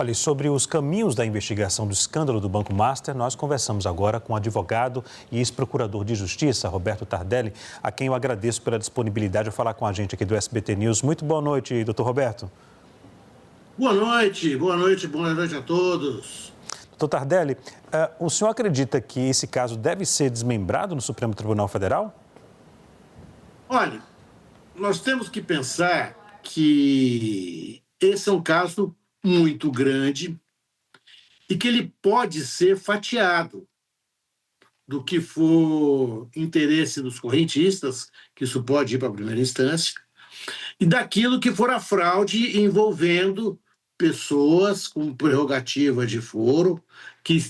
Olha, e sobre os caminhos da investigação do escândalo do Banco Master, nós conversamos agora com o advogado e ex-procurador de Justiça, Roberto Tardelli, a quem eu agradeço pela disponibilidade de falar com a gente aqui do SBT News. Muito boa noite, doutor Roberto. Boa noite a todos. Doutor Tardelli, o senhor acredita que esse caso deve ser desmembrado no Supremo Tribunal Federal? Olha, nós temos que pensar que esse é um caso muito grande e que ele pode ser fatiado do que for interesse dos correntistas, que isso pode ir para a primeira instância, e daquilo que for a fraude envolvendo pessoas com prerrogativa de foro que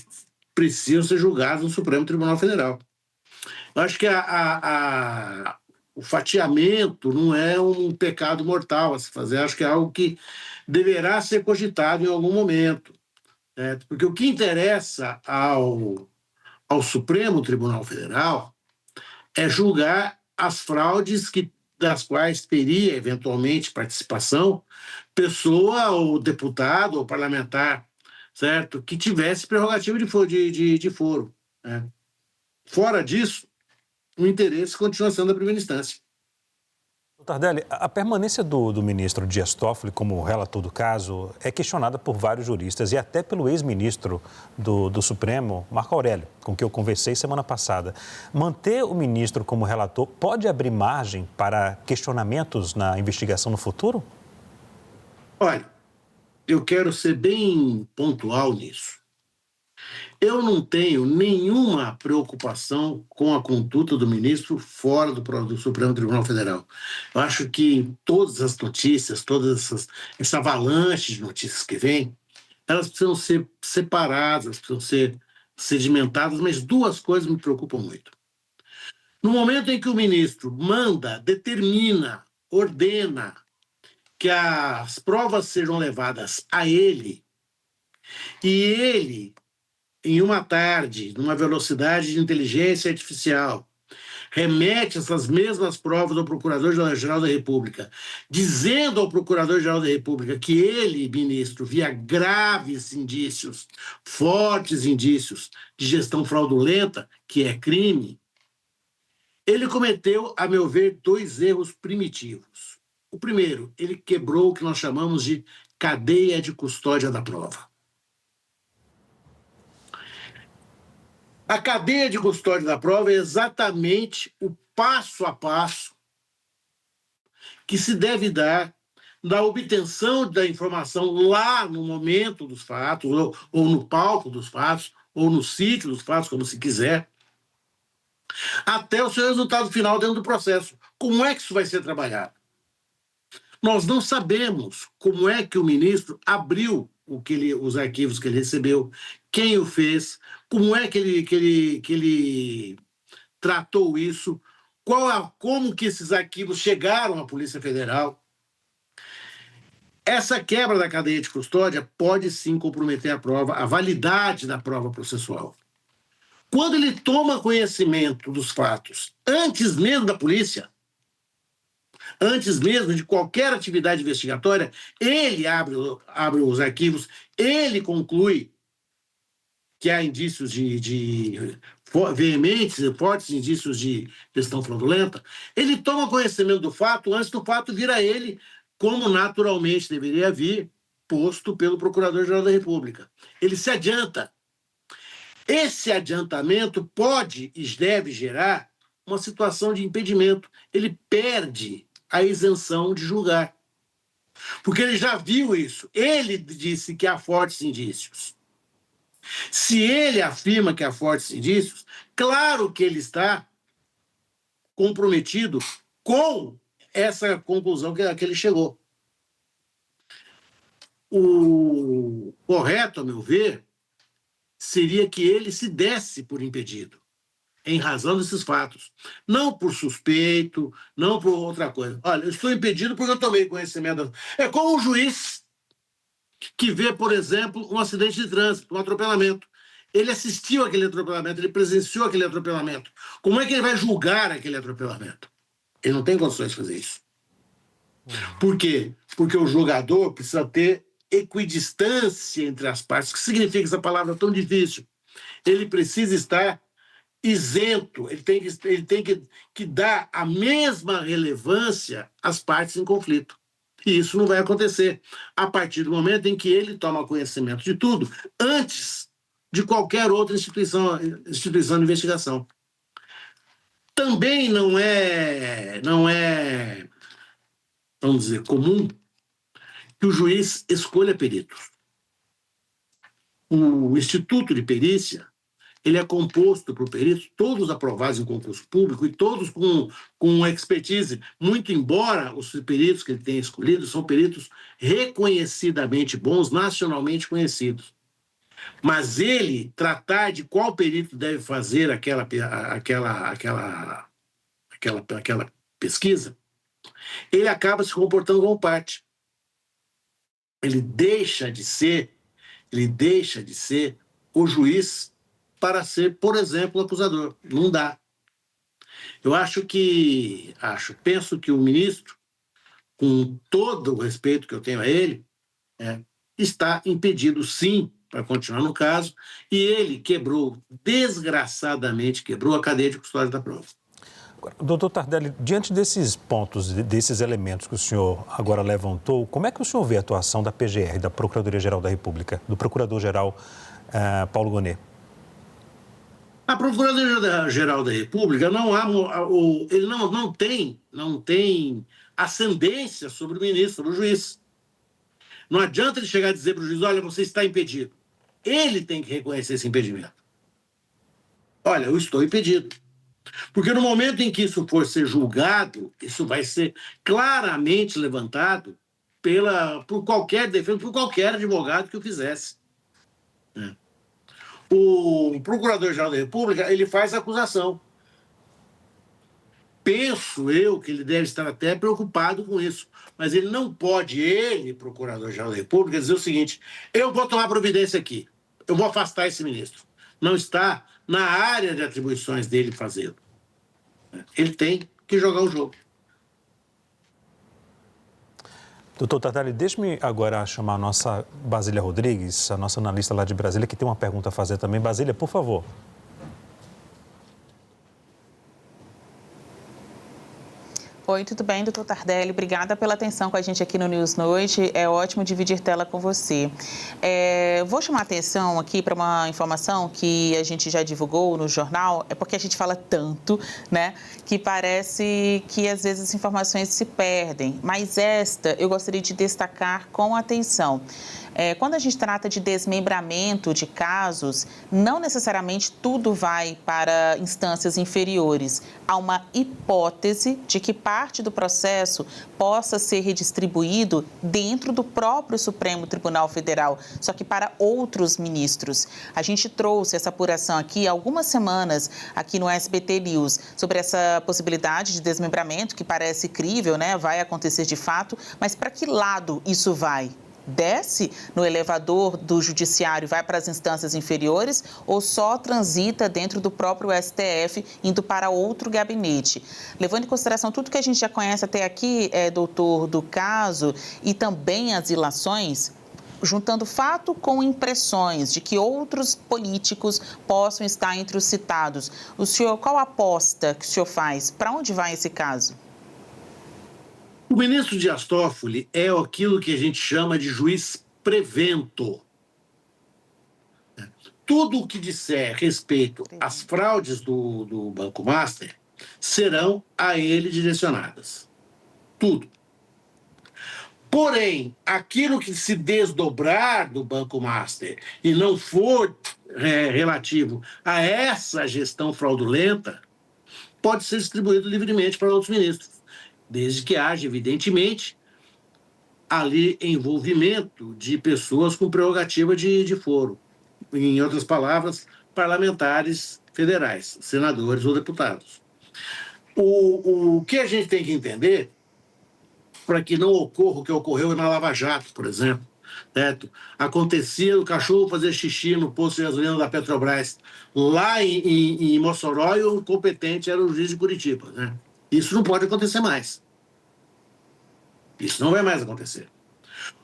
precisam ser julgadas no Supremo Tribunal Federal. Eu acho que o fatiamento não é um pecado mortal a se fazer, acho que é algo que deverá ser cogitado em algum momento, certo? Porque o que interessa ao Supremo Tribunal Federal é julgar as fraudes das quais teria, eventualmente, participação pessoa ou deputado ou parlamentar, certo? Que tivesse prerrogativa de foro. Né? Fora disso, o interesse continua sendo da primeira instância. Tardelli, a permanência do ministro Dias Toffoli como relator do caso é questionada por vários juristas e até pelo ex-ministro do Supremo, Marco Aurélio, com quem eu conversei semana passada. Manter o ministro como relator pode abrir margem para questionamentos na investigação no futuro? Olha, eu quero ser bem pontual nisso. Eu não tenho nenhuma preocupação com a conduta do ministro fora do Supremo Tribunal Federal. Eu acho que todas as notícias, essa avalanche de notícias que vem, elas precisam ser separadas, precisam ser sedimentadas, mas duas coisas me preocupam muito. No momento em que o ministro manda, determina, ordena que as provas sejam levadas a ele, e ele, em uma tarde, numa velocidade de inteligência artificial, remete essas mesmas provas ao Procurador-Geral da República, dizendo ao Procurador-Geral da República que ele, ministro, via graves indícios, fortes indícios de gestão fraudulenta, que é crime, ele cometeu, a meu ver, dois erros primitivos. O primeiro, ele quebrou o que nós chamamos de cadeia de custódia da prova. A cadeia de custódia da prova é exatamente o passo a passo que se deve dar na obtenção da informação lá no momento dos fatos, ou no palco dos fatos, ou no sítio dos fatos, como se quiser, até o seu resultado final dentro do processo. Como é que isso vai ser trabalhado? Nós não sabemos como é que o ministro abriu os arquivos que ele recebeu, quem o fez, como é que ele tratou isso, como que esses arquivos chegaram à Polícia Federal. Essa quebra da cadeia de custódia pode sim comprometer a prova, a validade da prova processual. Quando ele toma conhecimento dos fatos, antes mesmo da polícia, antes mesmo de qualquer atividade investigatória, ele abre os arquivos, ele conclui que há indícios veementes, fortes indícios de gestão fraudulenta, ele toma conhecimento do fato antes do fato vir a ele, como naturalmente deveria vir, posto pelo Procurador-Geral da República. Ele se adianta. Esse adiantamento pode e deve gerar uma situação de impedimento. Ele perde a isenção de julgar. Porque ele já viu isso. Ele disse que há fortes indícios. Se ele afirma que há fortes indícios, claro que ele está comprometido com essa conclusão que ele chegou. O correto, a meu ver, seria que ele se desse por impedido, em razão desses fatos. Não por suspeito, não por outra coisa. Olha, eu estou impedido porque eu tomei conhecimento. É como um juiz que vê, por exemplo, um acidente de trânsito, um atropelamento. Ele assistiu àquele atropelamento, ele presenciou aquele atropelamento. Como é que ele vai julgar aquele atropelamento? Ele não tem condições de fazer isso. Por quê? Porque o julgador precisa ter equidistância entre as partes. O que significa essa palavra tão difícil? Ele precisa estar isento, ele tem que dar a mesma relevância às partes em conflito. E isso não vai acontecer a partir do momento em que ele toma conhecimento de tudo, antes de qualquer outra instituição de investigação. Também não é, vamos dizer, comum que o juiz escolha peritos. O Instituto de Perícia, ele é composto por peritos, todos aprovados em concurso público e todos com expertise, muito embora os peritos que ele tenha escolhido são peritos reconhecidamente bons, nacionalmente conhecidos. Mas ele tratar de qual perito deve fazer aquela pesquisa, ele acaba se comportando como parte. Ele deixa de ser o juiz para ser, por exemplo, o acusador. Não dá. Eu penso que o ministro, com todo o respeito que eu tenho a ele, está impedido, sim, para continuar no caso, e ele desgraçadamente quebrou a cadeia de custódia da prova. Doutor Tardelli, diante desses pontos, desses elementos que o senhor agora levantou, como é que o senhor vê a atuação da PGR, da Procuradoria-Geral da República, do Procurador-Geral Paulo Gonet? A Procuradoria-Geral da República ele não tem ascendência sobre o ministro, sobre o juiz. Não adianta ele chegar e dizer para o juiz, olha, você está impedido. Ele tem que reconhecer esse impedimento. Olha, eu estou impedido. Porque no momento em que isso for ser julgado, isso vai ser claramente levantado por qualquer defesa, por qualquer advogado que o fizesse. O Procurador-Geral da República, ele faz a acusação. Penso eu que ele deve estar até preocupado com isso, mas ele não pode, Procurador-Geral da República, dizer o seguinte, eu vou tomar providência aqui, eu vou afastar esse ministro. Não está na área de atribuições dele fazê-lo. Ele tem que jogar o jogo. Doutor Tardelli, deixe-me agora chamar a nossa Basília Rodrigues, a nossa analista lá de Brasília, que tem uma pergunta a fazer também. Basília, por favor. Oi, tudo bem, doutor Tardelli? Obrigada pela atenção com a gente aqui no News Noite. É ótimo dividir tela com você. Vou chamar a atenção aqui para uma informação que a gente já divulgou no jornal, porque a gente fala tanto, né, que parece que às vezes as informações se perdem. Mas esta eu gostaria de destacar com atenção. Quando a gente trata de desmembramento de casos, não necessariamente tudo vai para instâncias inferiores. Há uma hipótese de que parte do processo possa ser redistribuído dentro do próprio Supremo Tribunal Federal, só que para outros ministros. A gente trouxe essa apuração aqui há algumas semanas, aqui no SBT News, sobre essa possibilidade de desmembramento, que parece crível, né? Vai acontecer de fato, mas para que lado isso vai? Desce no elevador do judiciário e vai para as instâncias inferiores ou só transita dentro do próprio STF, indo para outro gabinete? Levando em consideração tudo que a gente já conhece até aqui, doutor, do caso e também as ilações, juntando fato com impressões de que outros políticos possam estar entre os citados, qual a aposta que o senhor faz? Para onde vai esse caso? O ministro Dias Toffoli é aquilo que a gente chama de juiz prevento. Tudo o que disser respeito às fraudes do Banco Master serão a ele direcionadas. Tudo. Porém, aquilo que se desdobrar do Banco Master e não for relativo a essa gestão fraudulenta, pode ser distribuído livremente para outros ministros, desde que haja, evidentemente, ali envolvimento de pessoas com prerrogativa de foro. Em outras palavras, parlamentares federais, senadores ou deputados. O que a gente tem que entender, para que não ocorra o que ocorreu na Lava Jato, por exemplo, certo? Acontecia o cachorro fazer xixi no posto de gasolina da Petrobras, lá em Mossoró, e o competente era o juiz de Curitiba, né? Isso não pode acontecer mais. Isso não vai mais acontecer.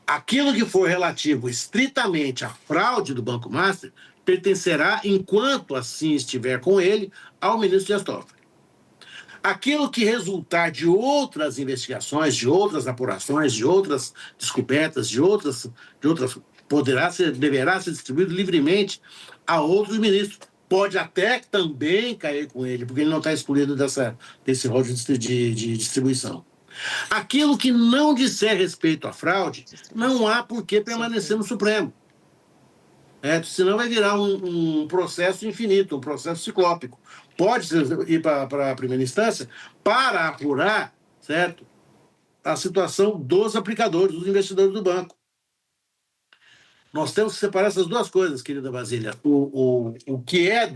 Aquilo que for relativo estritamente à fraude do Banco Master pertencerá, enquanto assim estiver com ele, ao ministro Dias Toffoli. Aquilo que resultar de outras investigações, de outras apurações, de outras descobertas, deverá ser distribuído livremente a outros ministros. Pode até também cair com ele, porque ele não está excluído desse rol de distribuição. Aquilo que não disser respeito à fraude, não há por que permanecer no Supremo. Senão vai virar um processo infinito, um processo ciclópico. Pode ir para a primeira instância para apurar, certo, a situação dos aplicadores, dos investidores do banco. Nós temos que separar essas duas coisas, querida Basília. O que é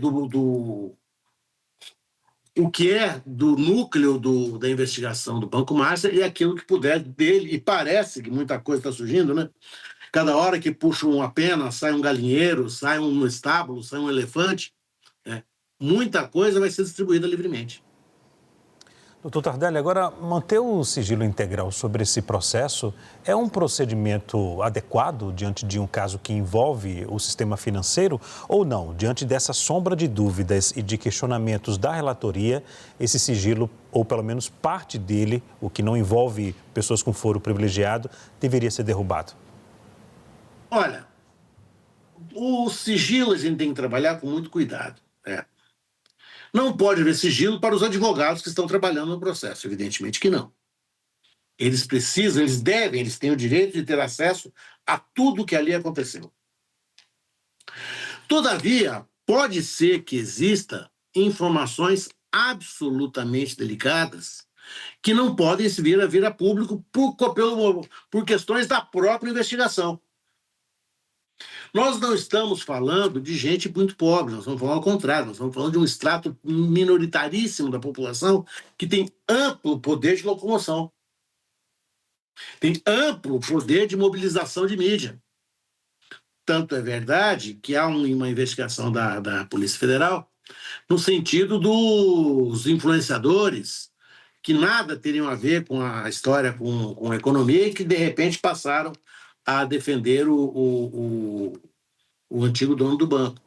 do núcleo da investigação do Banco Master e aquilo que puder dele, e parece que muita coisa está surgindo, né? Cada hora que puxa uma pena, sai um galinheiro, sai um estábulo, sai um elefante, muita coisa vai ser distribuída livremente. Doutor Tardelli, agora, manter o sigilo integral sobre esse processo é um procedimento adequado diante de um caso que envolve o sistema financeiro ou não? Diante dessa sombra de dúvidas e de questionamentos da relatoria, esse sigilo, ou pelo menos parte dele, o que não envolve pessoas com foro privilegiado, deveria ser derrubado? Olha, o sigilo a gente tem que trabalhar com muito cuidado. Não pode haver sigilo para os advogados que estão trabalhando no processo, evidentemente que não. Eles precisam, eles têm o direito de ter acesso a tudo que ali aconteceu. Todavia, pode ser que exista informações absolutamente delicadas que não podem vir a público por questões da própria investigação. Nós não estamos falando de gente muito pobre, nós estamos falando ao contrário, nós estamos falando de um extrato minoritaríssimo da população que tem amplo poder de locomoção, tem amplo poder de mobilização de mídia. Tanto é verdade que há uma investigação da Polícia Federal no sentido dos influenciadores que nada teriam a ver com a história, com a economia e que, de repente, passaram a defender o antigo dono do banco.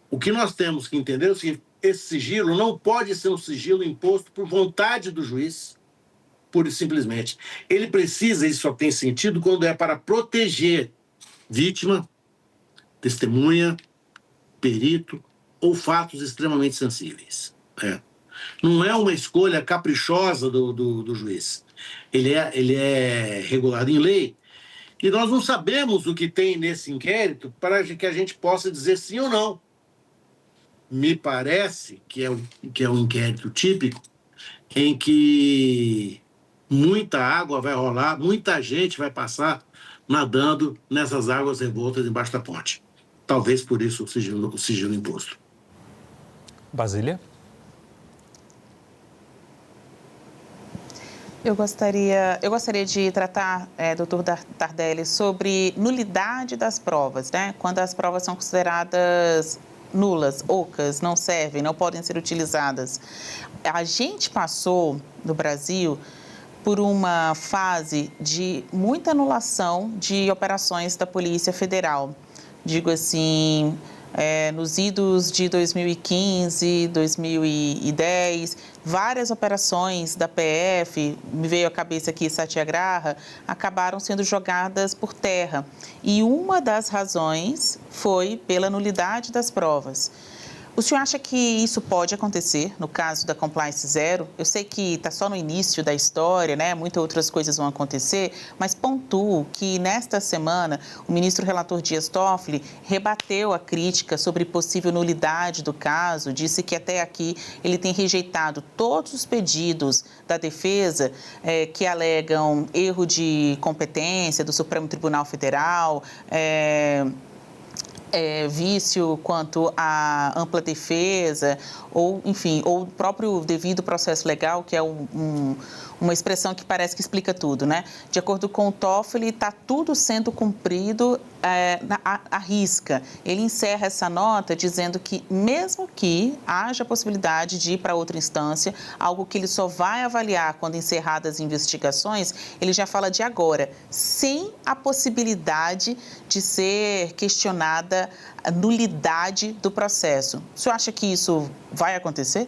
O que nós temos que entender é o seguinte: esse sigilo não pode ser um sigilo imposto por vontade do juiz, pura e simplesmente. Ele só tem sentido quando é para proteger vítima, testemunha, perito ou fatos extremamente sensíveis. Não é uma escolha caprichosa do juiz. Ele é regulado em lei. E nós não sabemos o que tem nesse inquérito para que a gente possa dizer sim ou não. Me parece que é um inquérito típico em que muita água vai rolar, muita gente vai passar nadando nessas águas revoltas embaixo da ponte. Talvez por isso o sigilo imposto. Basília? Eu gostaria de tratar, doutor Tardelli, sobre nulidade das provas, né? Quando as provas são consideradas nulas, ocas, não servem, não podem ser utilizadas. A gente passou, no Brasil, por uma fase de muita anulação de operações da Polícia Federal. Digo assim, nos idos de 2015, 2010, várias operações da PF, me veio à cabeça aqui Satyagraha, acabaram sendo jogadas por terra. E uma das razões foi pela nulidade das provas. O senhor acha que isso pode acontecer no caso da Compliance Zero? Eu sei que está só no início da história, né? Muitas outras coisas vão acontecer, mas pontuo que nesta semana o ministro relator Dias Toffoli rebateu a crítica sobre possível nulidade do caso, disse que até aqui ele tem rejeitado todos os pedidos da defesa que alegam erro de competência do Supremo Tribunal Federal, vício quanto à ampla defesa, ou, enfim, ou o próprio devido processo legal, que é um uma expressão que parece que explica tudo, né? De acordo com o Toffoli, está tudo sendo cumprido à risca. Ele encerra essa nota dizendo que, mesmo que haja a possibilidade de ir para outra instância, algo que ele só vai avaliar quando encerradas as investigações, ele já fala de agora, sem a possibilidade de ser questionada a nulidade do processo. O senhor acha que isso vai acontecer?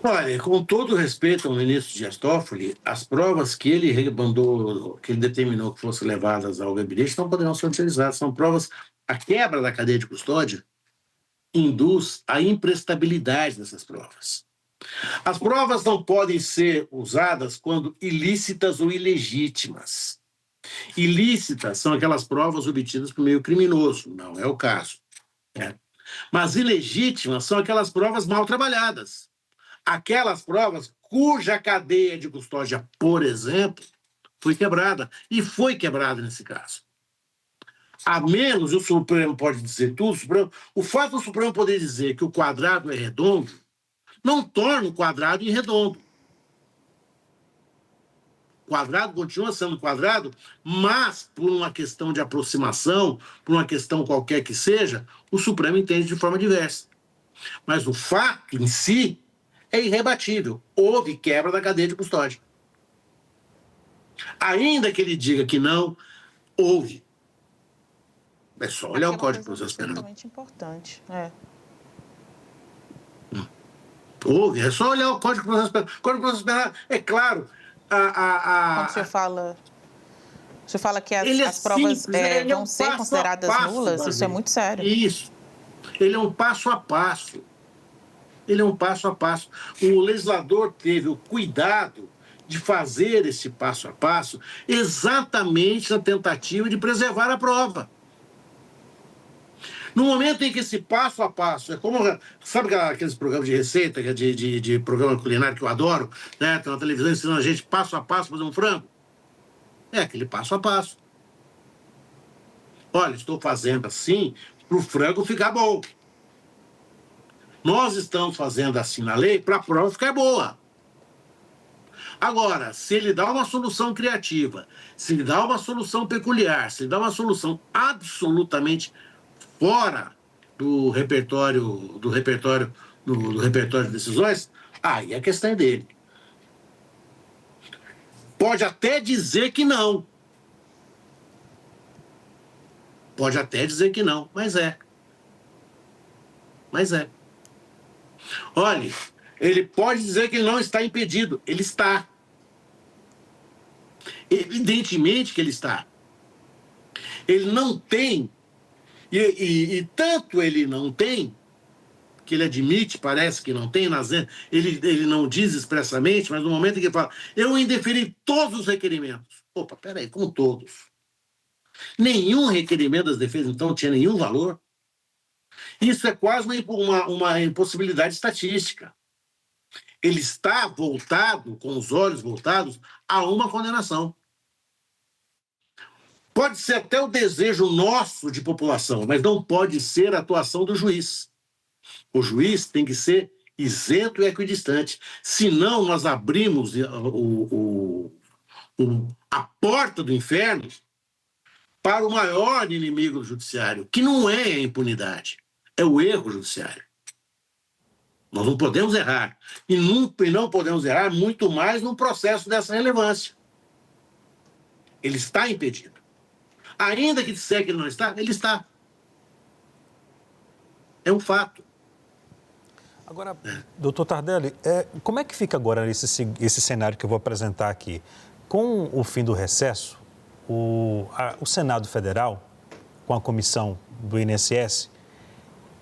Olha, com todo respeito ao ministro Dias Toffoli, as provas que ele mandou, que ele determinou que fossem levadas ao gabinete não poderão ser utilizadas. São provas, a quebra da cadeia de custódia induz a imprestabilidade dessas provas. As provas não podem ser usadas quando ilícitas ou ilegítimas. Ilícitas são aquelas provas obtidas por meio criminoso, não é o caso. Mas ilegítimas são aquelas provas mal trabalhadas. Aquelas provas cuja cadeia de custódia, por exemplo, foi quebrada. E foi quebrada nesse caso. A menos, o Supremo pode dizer tudo, o fato do Supremo poder dizer que o quadrado é redondo, não torna o quadrado irredondo. O quadrado continua sendo quadrado, mas por uma questão de aproximação, por uma questão qualquer que seja, o Supremo entende de forma diversa. Mas o fato em si é irrebatível. Houve quebra da cadeia de custódia. Ainda que ele diga que não, houve. É só olhar o Código de Processo Penal. É importante. Houve, é só olhar o Código de Processo Penal. O Código de Processo Penal, é claro. Quando o senhor fala que as provas vão ser consideradas nulas, isso é muito sério. Isso. Ele é um passo a passo. Ele é um passo a passo. O legislador teve o cuidado de fazer esse passo a passo exatamente na tentativa de preservar a prova. No momento em que esse passo a passo é como... Sabe aqueles programas de receita, de programa culinário que eu adoro, né? Tem na televisão ensinando a gente passo a passo fazer um frango. É aquele passo a passo. Olha, estou fazendo assim para o frango ficar bom. Nós estamos fazendo assim na lei para a prova ficar boa. Agora, se ele dá uma solução criativa, se ele dá uma solução peculiar, se ele dá uma solução absolutamente fora do repertório de decisões, aí a questão é dele. Pode até dizer que não. Pode até dizer que não, mas é. Mas é. Olha, ele pode dizer que ele não está impedido. Ele está. Evidentemente que ele está. Ele não tem, e tanto ele não tem, que ele admite, parece que não tem, ele não diz expressamente, mas no momento em que ele fala, eu indeferi todos os requerimentos. Opa, peraí, como todos? Nenhum requerimento das defesas, então, tinha nenhum valor? Isso é quase uma impossibilidade estatística. Ele está voltado, com os olhos voltados, a uma condenação. Pode ser até o desejo nosso de população, mas não pode ser a atuação do juiz. O juiz tem que ser isento e equidistante. Senão, nós abrimos a porta do inferno para o maior inimigo do judiciário, que não é a impunidade, é o erro judiciário. Nós não podemos errar. E não podemos errar muito mais num processo dessa relevância. Ele está impedido. Ainda que disser que ele não está, ele está. É um fato. Agora, doutor Tardelli, como é que fica agora esse cenário que eu vou apresentar aqui? Com o fim do recesso, o Senado Federal, com a comissão do INSS,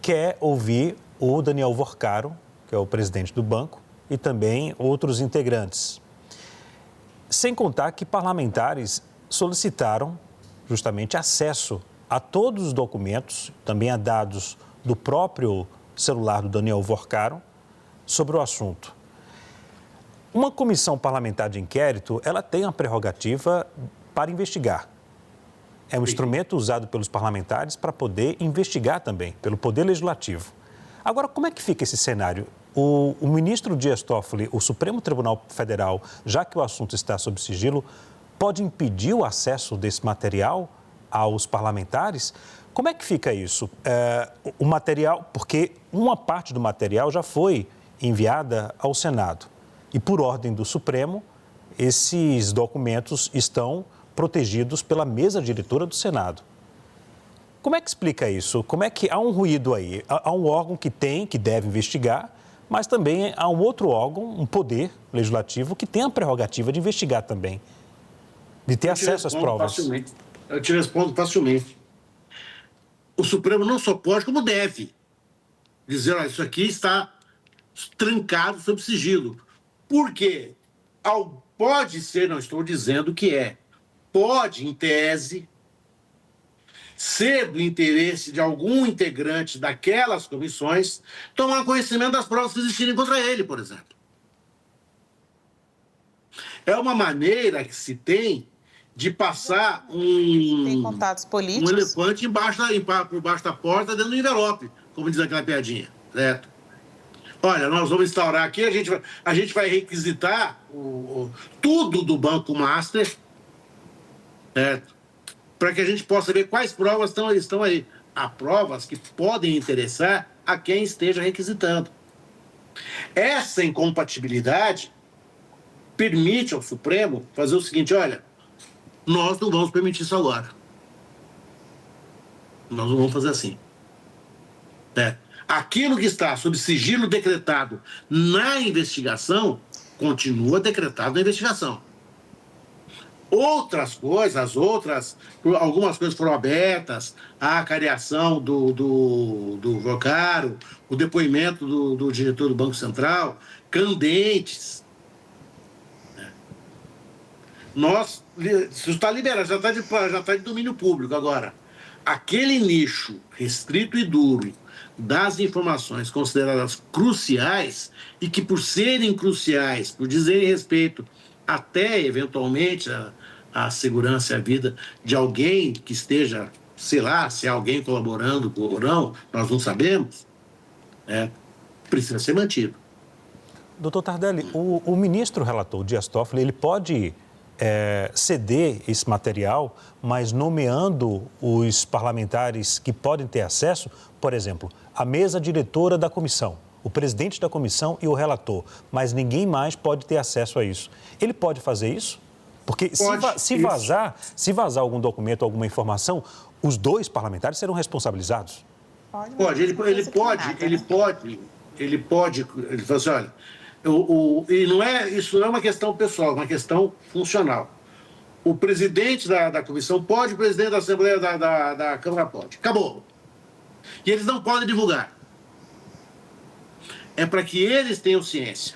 quer ouvir o Daniel Vorcaro, que é o presidente do banco, e também outros integrantes. Sem contar que parlamentares solicitaram justamente acesso a todos os documentos, também a dados do próprio celular do Daniel Vorcaro, sobre o assunto. Uma comissão parlamentar de inquérito, ela tem a prerrogativa para investigar. É um instrumento usado pelos parlamentares para poder investigar também, pelo Poder Legislativo. Agora, como é que fica esse cenário? o ministro Dias Toffoli, o Supremo Tribunal Federal, já que o assunto está sob sigilo, pode impedir o acesso desse material aos parlamentares? Como é que fica isso? O material, porque uma parte do material já foi enviada ao Senado e, por ordem do Supremo, esses documentos estão protegidos pela mesa diretora do Senado. Como é que explica isso? Como é que há um ruído aí? Há um órgão que deve investigar, mas também há um outro órgão, um poder legislativo, que tem a prerrogativa de investigar também, de ter acesso às provas. Eu te respondo facilmente. O Supremo não só pode, como deve dizer, olha, isso aqui está trancado sob sigilo. Por quê? Pode ser, não estou dizendo que é, pode, em tese, ser do interesse de algum integrante daquelas comissões tomar conhecimento das provas que existirem contra ele, por exemplo. É uma maneira que se tem de passar Tem contatos políticos. um elefante por baixo da porta, dentro do envelope, como diz aquela piadinha, certo? Olha, nós vamos instaurar aqui, a gente vai requisitar tudo do Banco Master, certo? Para que a gente possa ver quais provas estão aí. Há provas que podem interessar a quem esteja requisitando. Essa incompatibilidade permite ao Supremo fazer o seguinte, olha, nós não vamos permitir isso agora. Nós não vamos fazer assim. Aquilo que está sob sigilo decretado na investigação, continua decretado na investigação. Outras coisas, algumas coisas foram abertas, a cariação do Vocaro, o depoimento do diretor do Banco Central, candentes. Isso está liberado, já está de domínio público. Agora, aquele nicho restrito e duro das informações consideradas cruciais e que, por serem cruciais, por dizerem respeito até, eventualmente, a segurança e a vida de alguém que esteja, sei lá, se há alguém colaborando ou não, nós não sabemos, precisa ser mantido. Doutor Tardelli, o ministro relator Dias Toffoli, ele pode ceder esse material, mas nomeando os parlamentares que podem ter acesso, por exemplo, a mesa diretora da comissão, o presidente da comissão e o relator, mas ninguém mais pode ter acesso a isso. Ele pode fazer isso? Porque se vazar algum documento, alguma informação, os dois parlamentares serão responsabilizados? Pode. Ele fala assim, olha, isso não é uma questão pessoal, é uma questão funcional. O presidente da comissão pode, o presidente da Assembleia da Câmara pode. Acabou. E eles não podem divulgar. É para que eles tenham ciência.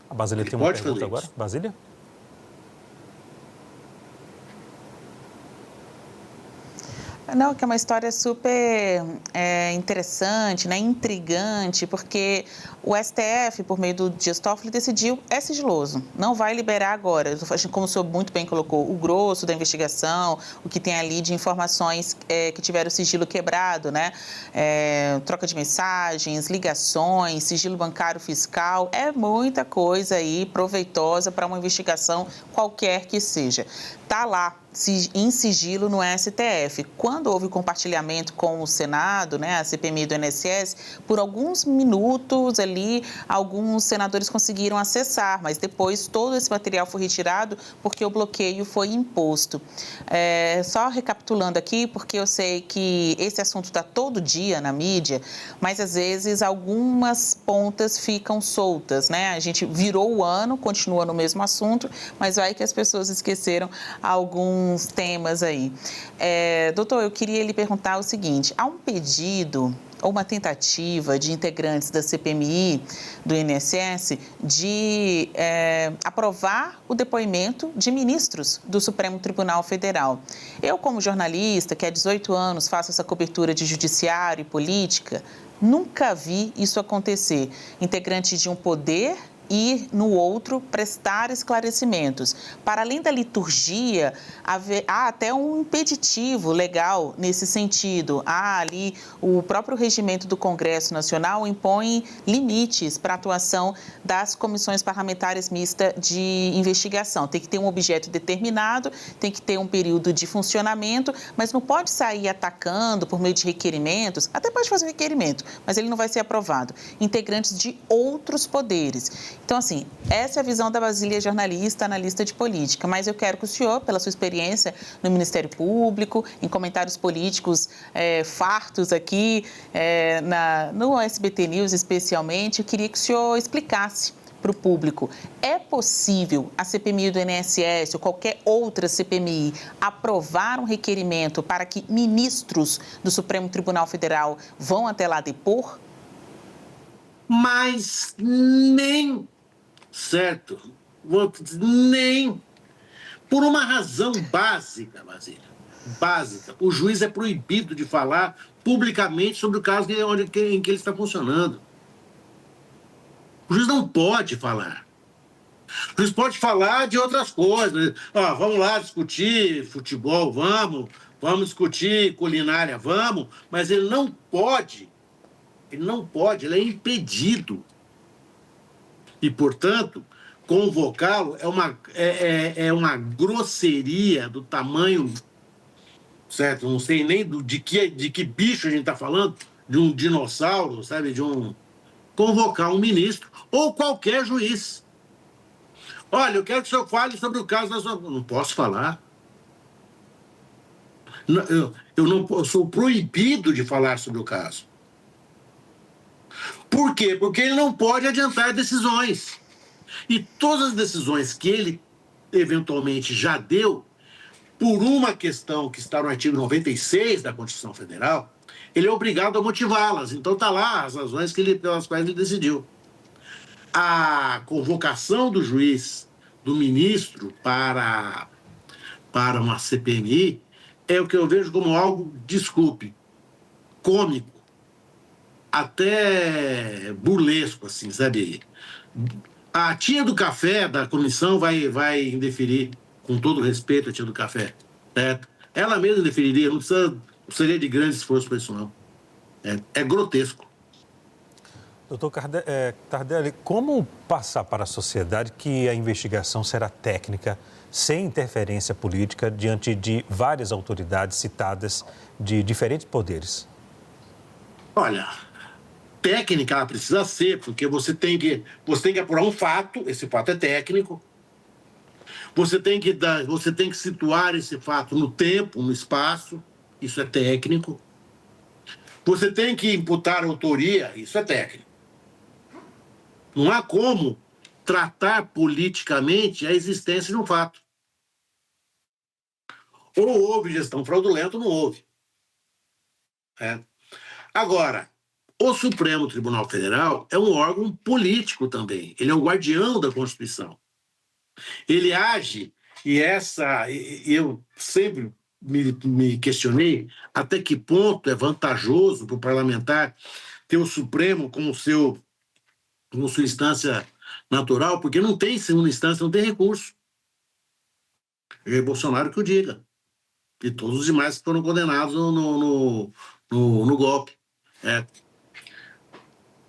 A Basília tem uma pergunta agora. Basília? Não, que é uma história super interessante, né, intrigante, porque o STF, por meio do Dias Toffoli, decidiu, é sigiloso, não vai liberar agora. Como o senhor muito bem colocou, o grosso da investigação, o que tem ali de informações que tiveram o sigilo quebrado, né, troca de mensagens, ligações, sigilo bancário fiscal, é muita coisa aí proveitosa para uma investigação qualquer que seja. Está lá em sigilo no STF. Quando houve compartilhamento com o Senado, né, a CPMI do INSS, por alguns minutos ali, alguns senadores conseguiram acessar, mas depois todo esse material foi retirado porque o bloqueio foi imposto. Só recapitulando aqui, porque eu sei que esse assunto está todo dia na mídia, mas às vezes algumas pontas ficam soltas, né? A gente virou o ano, continua no mesmo assunto, mas vai que as pessoas esqueceram alguns temas aí. Doutor, eu queria lhe perguntar o seguinte, há um pedido ou uma tentativa de integrantes da CPMI, do INSS, de aprovar o depoimento de ministros do Supremo Tribunal Federal. Eu, como jornalista, que há 18 anos faço essa cobertura de judiciário e política, nunca vi isso acontecer. Integrantes de um poder ir no outro, prestar esclarecimentos. Para além da liturgia, há até um impeditivo legal nesse sentido. Há ali o próprio regimento do Congresso Nacional impõe limites para a atuação das comissões parlamentares mistas de investigação. Tem que ter um objeto determinado, tem que ter um período de funcionamento, mas não pode sair atacando por meio de requerimentos, até pode fazer um requerimento, mas ele não vai ser aprovado, integrantes de outros poderes. Então, assim, essa é a visão da Basília jornalista, analista de política, mas eu quero que o senhor, pela sua experiência no Ministério Público, em comentários políticos fartos aqui, no SBT News especialmente, eu queria que o senhor explicasse para o público. É possível a CPMI do INSS ou qualquer outra CPMI aprovar um requerimento para que ministros do Supremo Tribunal Federal vão até lá depor? Mas nem, certo, nem, por uma razão básica, Basília, básica. O juiz é proibido de falar publicamente sobre o caso em que ele está funcionando. O juiz não pode falar. O juiz pode falar de outras coisas. Vamos lá discutir futebol, vamos discutir culinária, vamos, mas ele não pode, ele é impedido. E, portanto, convocá-lo é uma grosseria do tamanho, certo? Não sei nem de que bicho a gente está falando, de um dinossauro, sabe? Convocar um ministro ou qualquer juiz. Olha, eu quero que o senhor fale sobre o caso da sua... Não posso falar. Eu sou proibido de falar sobre o caso. Por quê? Porque ele não pode adiantar decisões. E todas as decisões que ele eventualmente já deu, por uma questão que está no artigo 96 da Constituição Federal, ele é obrigado a motivá-las. Então está lá as razões pelas quais ele decidiu. A convocação do juiz, do ministro, para uma CPMI é o que eu vejo como algo, desculpe, cômico, até burlesco, assim, sabe? A tia do café da comissão vai indeferir, com todo respeito, a tia do café, certo? Ela mesma indeferiria, não seria de grande esforço para isso, não. É grotesco. Doutor Tardelli, como passar para a sociedade que a investigação será técnica, sem interferência política, diante de várias autoridades citadas de diferentes poderes? Olha, técnica ela precisa ser, porque você tem que apurar um fato, esse fato é técnico. Você tem que situar esse fato no tempo, no espaço, isso é técnico. Você tem que imputar autoria, isso é técnico. Não há como tratar politicamente a existência de um fato. Ou houve gestão fraudulenta ou não houve. Agora, o Supremo Tribunal Federal é um órgão político também. Ele é o guardião da Constituição. Ele age, eu sempre me questionei até que ponto é vantajoso para o parlamentar ter o Supremo como sua instância natural, porque não tem segunda instância, não tem recurso. É Bolsonaro que o diga. E todos os demais que foram condenados no golpe.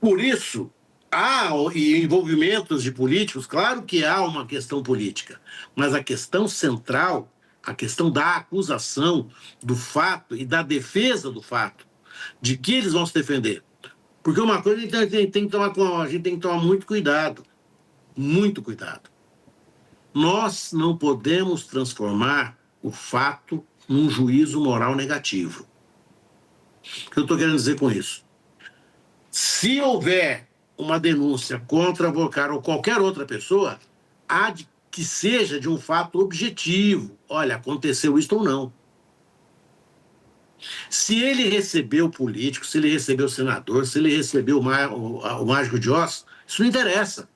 Por isso, há envolvimentos de políticos, claro que há uma questão política, mas a questão central, a questão da acusação do fato e da defesa do fato, de que eles vão se defender. Porque uma coisa a gente tem que tomar muito cuidado, muito cuidado. Nós não podemos transformar o fato num juízo moral negativo. O que eu estou querendo dizer com isso? Se houver uma denúncia contra Avocaro ou qualquer outra pessoa, há que seja de um fato objetivo. Olha, aconteceu isso ou não. Se ele recebeu político, se ele recebeu senador, se ele recebeu o Mágico de Oz, isso não interessa.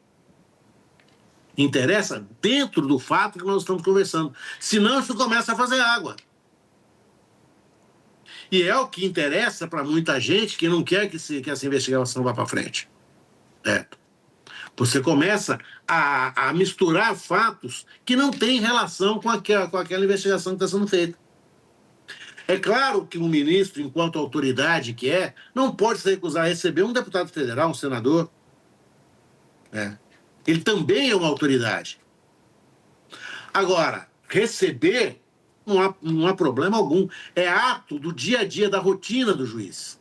Interessa dentro do fato que nós estamos conversando. Senão, isso começa a fazer água. E é o que interessa para muita gente que não quer que essa investigação vá para frente. Certo? Você começa a misturar fatos que não têm relação com aquela investigação que está sendo feita. É claro que um ministro, enquanto autoridade que não pode se recusar a receber um deputado federal, um senador. Ele também é uma autoridade. Agora, receber não há problema algum. É ato do dia a dia, da rotina do juiz.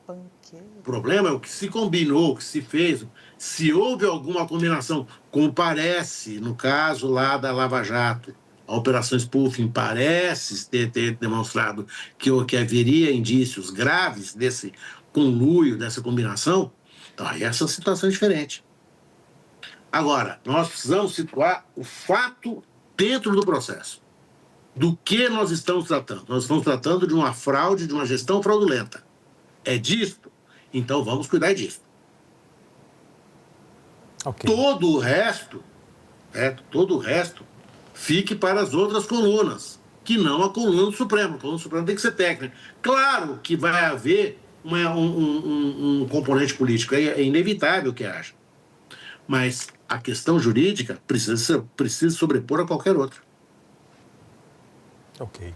O problema é o que se combinou, o que se fez, se houve alguma combinação, como parece no caso lá da Lava Jato. A Operação Spoofing parece ter demonstrado que haveria indícios graves desse conluio, dessa combinação. Então, aí essa situação é diferente. Agora, nós precisamos situar o fato dentro do processo. Do que nós estamos tratando? Nós estamos tratando de uma fraude, de uma gestão fraudulenta. É disto? Então, vamos cuidar disso. Okay. Todo o resto, fique para as outras colunas, que não a coluna do Supremo. A coluna do Supremo tem que ser técnica. Claro que vai haver um componente político, é inevitável que haja. Mas a questão jurídica precisa sobrepor a qualquer outra. Ok.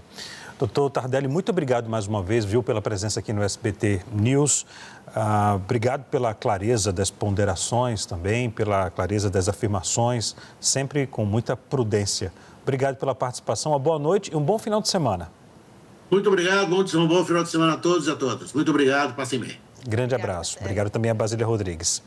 Doutor Tardelli, muito obrigado mais uma vez, pela presença aqui no SBT News. Obrigado pela clareza das ponderações também, pela clareza das afirmações, sempre com muita prudência. Obrigado pela participação, uma boa noite e um bom final de semana. Muito obrigado, um bom final de semana a todos e a todas. Muito obrigado, passem bem. Grande abraço. Obrigado também a Basília Rodrigues.